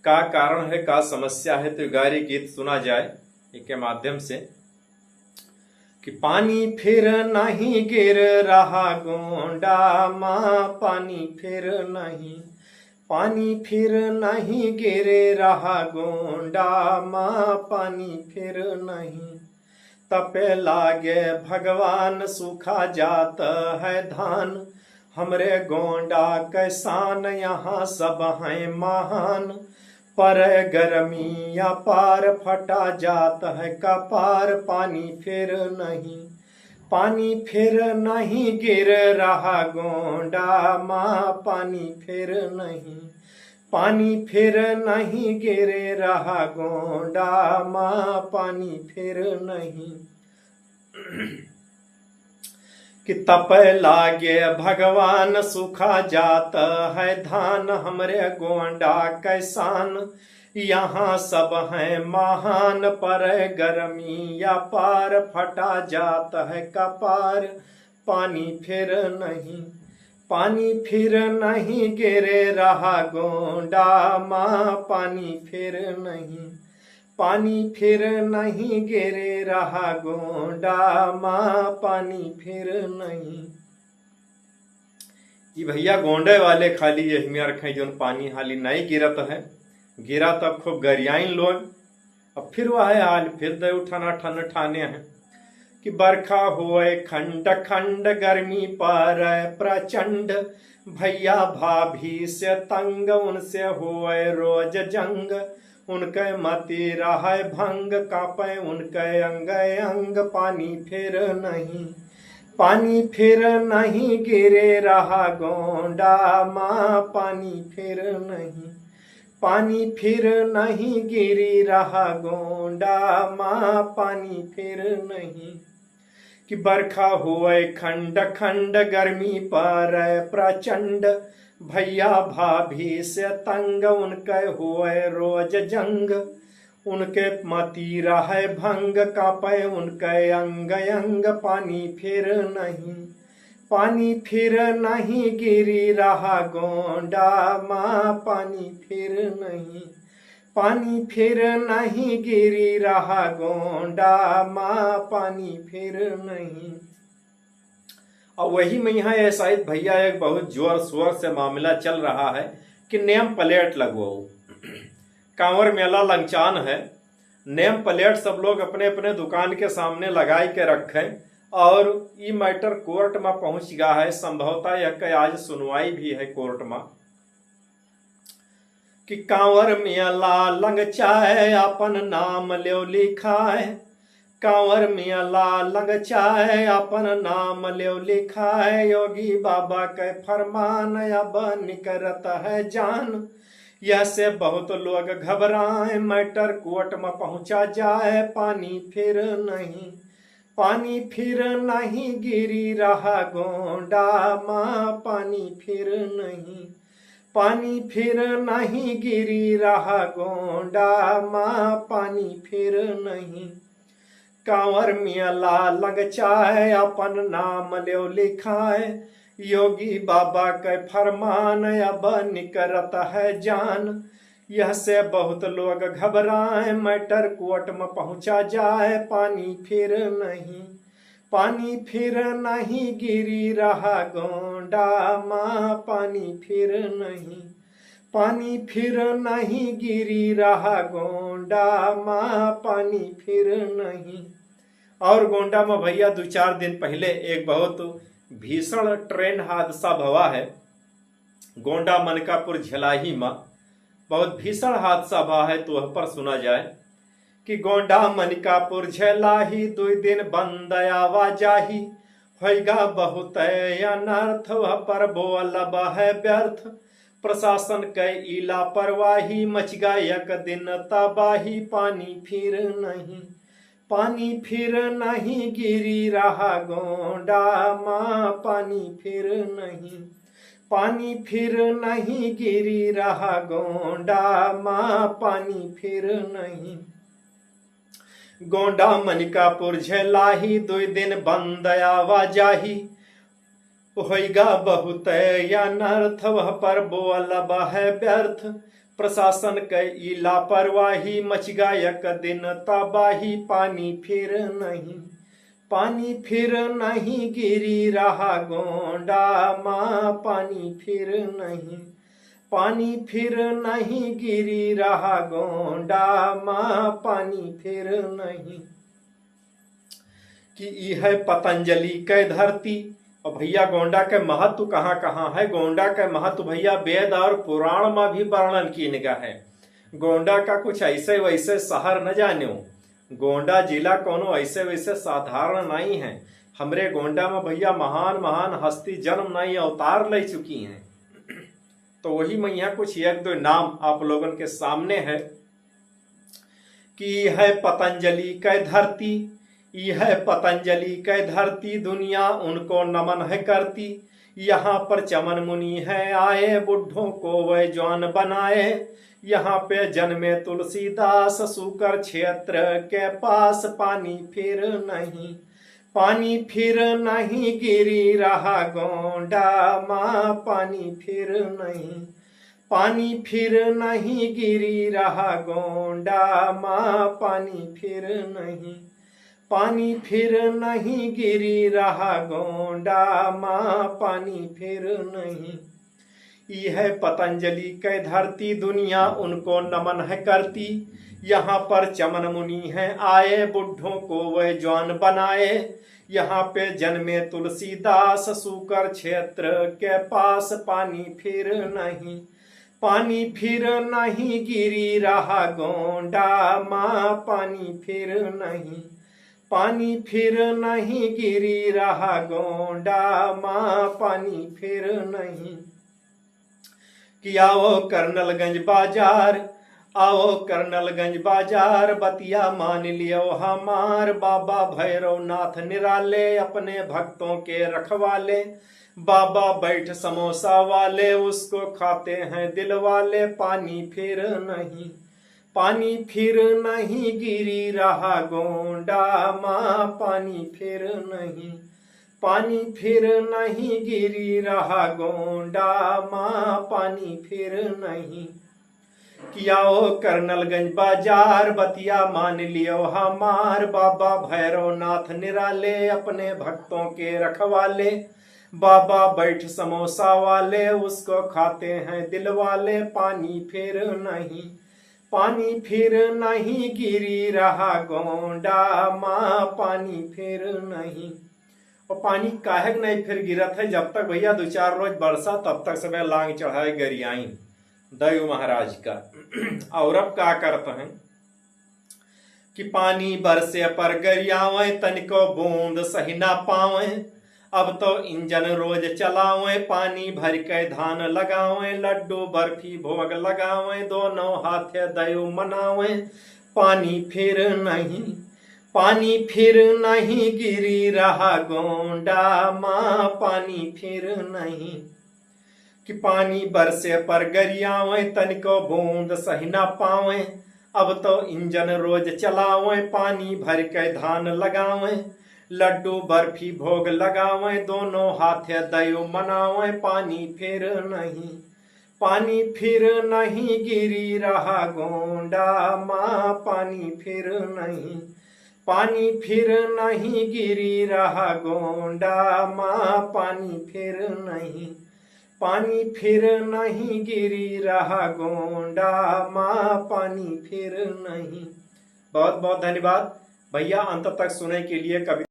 का कारण है, का समस्या है, तो गारी गीत सुना जाए इसके माध्यम से कि पानी फिर नहीं गिर रहा गोंडा माँ, पानी फिर नहीं, पानी फिर नहीं गिर रहा गोंडा माँ, पानी फिर नहीं। तपे लागे भगवान सूखा जात है धान, हमरे गोंडा कैसान यहाँ सब हैं महान। पर गर्मी या पार फटा जात है कपार, पानी फिर नहीं, पानी फिर नहीं गिर रहा गोंडा माँ, पानी फिर नहीं, पानी फिर नहीं गिर रहा गोंडा माँ, पानी फिर नहीं। कि तप लागे भगवान सूखा जात है धान, हमरे गोंडा कैसान यहाँ सब हैं महान। पर गर्मी या पार फटा जात है कपार, पानी फिर नहीं, पानी फिर नहीं गिर रहा गोंडा माँ, पानी फिर नहीं, पानी फिर नहीं गिर रहा गोंडा माँ, पानी फिर नहीं। ये भैया गोंडे वाले खाली यही में रखें जो पानी हाली नहीं गिरत है, गिरा तब खूब गरियाइन लोग। अब फिर वह हाल फिर दे उठाना ठन ठाने हैं कि बरखा होए खंड खंड, गर्मी पर प्रचंड, भैया भाभी से तंग, उनसे होए रोज जंग, उनके मती रहे भंग, कापे उनके अंग अंग, पानी फिर नहीं, पानी फिर नहीं गिरे रहा गोंडा माँ, पानी फिर नहीं, पानी फिर नहीं गिरी रहा गोंडा माँ, पानी फिर नहीं। कि बरखा हुए खंड खंड, गर्मी पर प्रचंड, भैया भाभी से तंग, उनके हुए रोज जंग, उनके मती रहे भंग, कापे उनके अंग अंग, पानी फिर नहीं, पानी फिर नहीं गिरी रहा गोंडा माँ, पानी फिर नहीं, पानी फिर नहीं गिरी रहा गोंडा माँ, पानी फिर नहीं। और वही में यहाँ ऐसा भैया एक बहुत जोर शोर से मामला चल रहा है कि नेम प्लेट लगवाओ। कांवर मेला लंचान है, नेम प्लेट सब लोग अपने अपने दुकान के सामने लगाई के रखें। और ये मैटर कोर्ट में पहुंच गया है, संभवतः यह आज सुनवाई भी है कोर्ट में कि कांवर मेला लंगचाए अपन नाम ल्यो लिखाए, कांवर मेला लंगचाए अपन नाम ल्यो लिखाए, योगी बाबा के फरमान अब निकरत है जान, यह से बहुत लोग घबराए, मैटर कोर्ट में पहुंचा जाए, पानी फिर नहीं, पानी फिर नहीं गिरी रहा गोंडा माँ, पानी फिर नहीं, पानी फिर नहीं गिरी रहा गोंडा माँ, पानी फिर नहीं। कांवर मेला लंगचाए अपन नाम ल्यो लिखाए, योगी बाबा के फरमान अब निकरत है जान, यह से बहुत लोग घबराए, मैटर कोर्ट में पहुंचा जाए, पानी फिर नहीं, पानी फिर नहीं गिरी रहा गोंडा माँ, पानी फिर नहीं, पानी फिर नहीं गिरी रहा गोंडा माँ, पानी फिर नहीं। और गोंडा में भैया 2-4 दिन पहले एक बहुत भीषण ट्रेन हादसा हुआ है। गोंडा मनकापुर झेलाही में बहुत भीषण हादसा हुआ है, तो वह पर सुना जाए कि गोंडा मनकापुर झेलाही 2 दिन बंद आवाजाही, होगा बहुत अनर्थ, वह पर बोलब है व्यर्थ, प्रशासन के इला परवाही, मच गया एक दिन तबाही, पानी फिर नहीं, पानी फिर नहीं गिरी रहा गोंडा माँ, पानी फिर नहीं, पानी फिर नहीं गिरी रहा गोंडा माँ, पानी फिर नहीं। गोंडा मनकापुर झेलाही 2 दिन बंद आवाजाही, होगा बहुत अनर्थ, वह पर बोलब है व्यर्थ, प्रशासन कई लापरवाही, मच गायक दिन तबाही। पानी फिर नहीं, पानी फिर नहीं, गिरी रहा गोंडा माँ। पानी फिर नहीं, पानी फिर नहीं, गिरी रहा गोंडा माँ। पानी फिर नहीं। कि यह पतंजलि कै धरती। और भैया गोंडा के महत्व कहाँ कहाँ है। गोंडा के महत्व भैया वेद और पुराण में भी वर्णन की निगाह है। गोंडा का कुछ ऐसे वैसे शहर न जान्यो। गोंडा जिला कोनो ऐसे वैसे साधारण नहीं है। हमरे गोंडा में भैया महान महान हस्ती जन्म नहीं अवतार ले चुकी हैं। तो वही मैं यहाँ कुछ एक दो नाम आप लोगों के सामने है कि है पतंजलि कै धरती। यह पतंजलि कै धरती, दुनिया उनको नमन है करती। यहाँ पर चमन मुनि है आए, बुढ़ों को वह जवान बनाए। यहाँ पे जन्मे तुलसीदास, सूकर क्षेत्र के पास। पानी फिर नहीं, पानी फिर नहीं, गिरी रहा गोंडा माँ। पानी फिर नहीं, पानी फिर नहीं, गिरी रहा गोंडा माँ। पानी फिर नहीं, पानी फिर नहीं, गिरी रहा गोंडा माँ। पानी फिर नहीं। यह पतंजलि कै धरती, दुनिया उनको नमन है करती। यहाँ पर चमन मुनि है आए, बुढ़ों को वह जवान बनाए। यहाँ पे जन्मे तुलसीदास, सूकर क्षेत्र के पास। पानी फिर नहीं, पानी फिर नहीं, गिरी रहा गोंडा माँ। पानी फिर नहीं, पानी फिर नहीं, गिरी रहा गोंडा माँ। पानी फिर नहीं। कि आओ कर्नलगंज बाजार, आओ कर्नलगंज बाजार, बतिया मान लियो हमार। बाबा भैरवनाथ निराले, अपने भक्तों के रखवाले। बाबा बैठ समोसा वाले, उसको खाते हैं दिल वाले। पानी फिर नहीं, पानी फिर नहीं, गिरी रहा गोंडा माँ। पानी फिर नहीं, पानी फिर नहीं, गिरी रहा गोंडा माँ। पानी फिर नहीं। कि आओ कर्नलगंज बाजार, बतिया मान लियो हमार। बाबा भैरवनाथ निराले, अपने भक्तों के रखवाले। बाबा बैठ समोसा वाले, उसको खाते हैं दिल वाले। पानी फिर नहीं, पानी फिर नहीं, गिरी रहा गोंडा माँ। पानी फिर नहीं। और पानी काहे नहीं फिर गिरत है, जब तक भैया 2-4 रोज बरसा तब तक सब लांग चढ़ाए गरियाई दयु महाराज का। और अब क्या करते हैं कि पानी बरसे पर गरियावे, तनिको बूंद सही ना पावे। अब तो इंजन रोज चलावे, पानी भर के धान लगावे। लड्डू बर्फी भोग लगावे, दोनों हाथे दयु मनावे। पानी फिर नहीं, पानी फिर नहीं, गिरी रहा गोंडा माँ। पानी फिर नहीं। कि पानी बरसे पर गरियावे, तनिको बूंद सही ना पावे। अब तो इंजन रोज चलावे, पानी भर के धान लगावे। लड्डू बर्फी भोग लगावे, दोनों हाथे दयु मनावे। पानी फिर नहीं, पानी फिर नहीं, गिरी रहा गोंडा माँ। पानी फिर नहीं, पानी फिर नहीं, गिरी रहा गोंडा माँ। पानी फिर नहीं, पानी फिर नहीं, गिरी रहा गोंडा माँ। पानी फिर नहीं। बहुत बहुत धन्यवाद भैया अंत तक सुनने के लिए। कभी